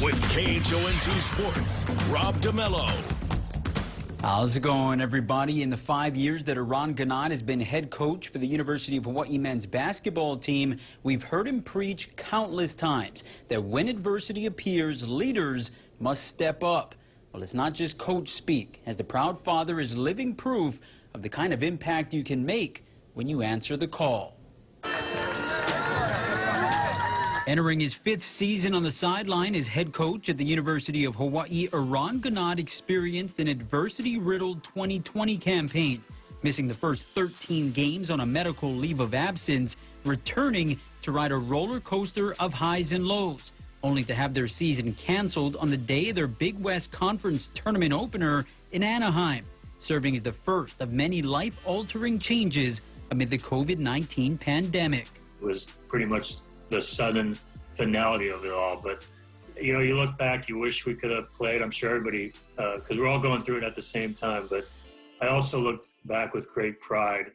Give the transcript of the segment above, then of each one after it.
with KHON2 Sports, Rob DeMello. How's it going, everybody? In the 5 years that Eran Ganot has been head coach for the University of Hawaii men's basketball team, we've heard him preach countless times that when adversity appears, leaders must step up. Well, it's not just coach speak, as the proud father is living proof of the kind of impact you can make when you answer the call. Entering his 5th season on the sideline as head coach at the University of Hawaii, Eran Ganot experienced an adversity-riddled 2020 campaign, missing the first 13 games on a medical leave of absence, returning to ride a roller coaster of highs and lows, only to have their season canceled on the day of their Big West Conference tournament opener in Anaheim, serving as the first of many life-altering changes amid the COVID-19 pandemic. It was pretty much the sudden finality of it all. But, you know, you look back, you wish we could have played. I'm sure everybody, because we're all going through it at the same time. But I also looked back with great pride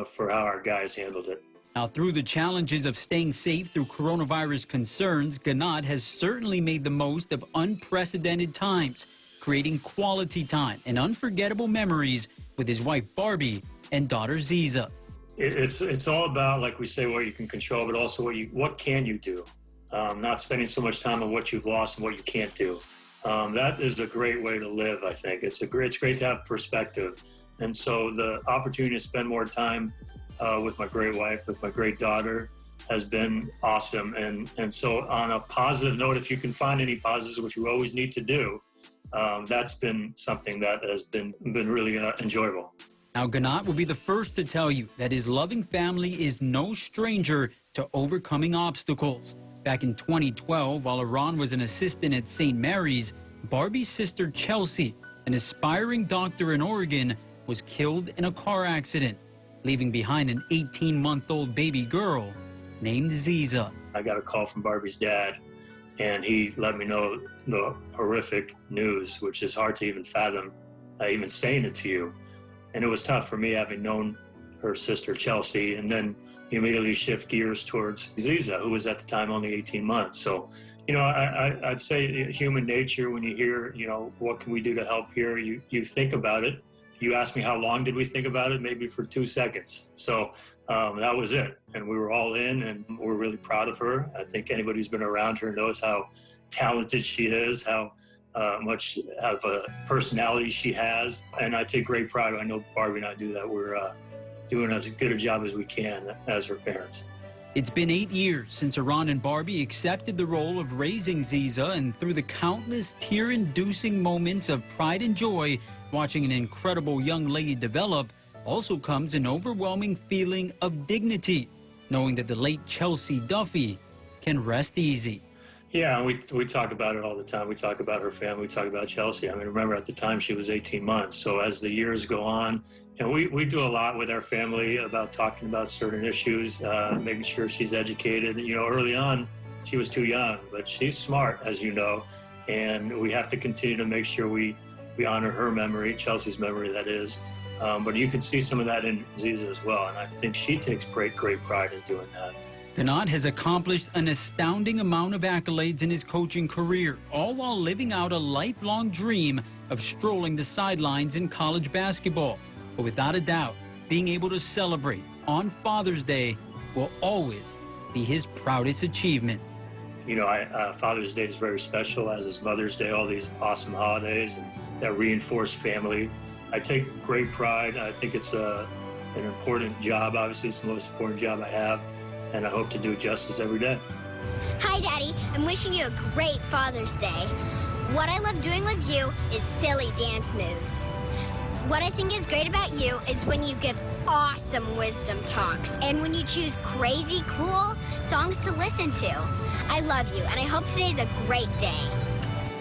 for how our guys handled it. Now, through the challenges of staying safe through coronavirus concerns, Ganot has certainly made the most of unprecedented times, creating quality time and unforgettable memories with his wife, Barbie, and daughter, Ziza. It's all about, like we say, what you can control, but also what can you do? Not spending so much time on what you've lost and what you can't do. That is a great way to live, I think. It's great to have perspective. And so the opportunity to spend more time with my great wife, with my great daughter, has been awesome. And so on a positive note, if you can find any positives, which you always need to do, that's been something that has been really enjoyable. Now, Ganot will be the first to tell you that his loving family is no stranger to overcoming obstacles. Back in 2012, while Eran was an assistant at St. Mary's, Barbie's sister Chelsea, an aspiring doctor in Oregon, was killed in a car accident, leaving behind an 18-month-old baby girl named Ziza. I got a call from Barbie's dad, and he let me know the horrific news, which is hard to even fathom, even saying it to you. And it was tough for me, having known her sister Chelsea, and then you immediately shift gears towards Ziza, who was at the time only 18 months. So, you know, I'd say human nature, when you hear, you know, what can we do to help here, you think about it. You asked me how long did we think about it, maybe for 2 seconds. So that was it. And we were all in, and we're really proud of her. I think anybody who's been around her knows how talented she is, how much of a personality she has, and I take great pride. I know Barbie and I do that. We're doing as good a job as we can as her parents. It's been 8 years since Eran and Barbie accepted the role of raising Ziza, and through the countless tear-inducing moments of pride and joy watching an incredible young lady develop, also comes an overwhelming feeling of dignity, knowing that the late Chelsea Duffy can rest easy. Yeah, we talk about it all the time. We talk about her family. We talk about Chelsea. I mean, remember at the time she was 18 months. So as the years go on, and we do a lot with our family about talking about certain issues, making sure she's educated. You know, early on, she was too young, but she's smart, as you know, and we have to continue to make sure we honor her memory, Chelsea's memory, that is. But you can see some of that in Ziza as well, and I think she takes great pride in doing that. Ganot has accomplished an astounding amount of accolades in his coaching career, all while living out a lifelong dream of strolling the sidelines in college basketball. But without a doubt, being able to celebrate on Father's Day will always be his proudest achievement. You know, Father's Day is very special, as is Mother's Day, all these awesome holidays and that reinforced family. I take great pride. I think it's an important job. Obviously, it's the most important job I have, and I hope to do justice every day. Hi, Daddy. I'm wishing you a great Father's Day. What I love doing with you is silly dance moves. What I think is great about you is when you give awesome wisdom talks and when you choose crazy, cool songs to listen to. I love you, and I hope today's a great day.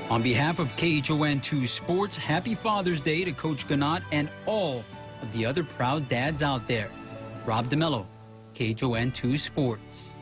On behalf of KHON2 Sports, happy Father's Day to Coach Ganot and all of the other proud dads out there. Rob DeMello, KHON2 Sports.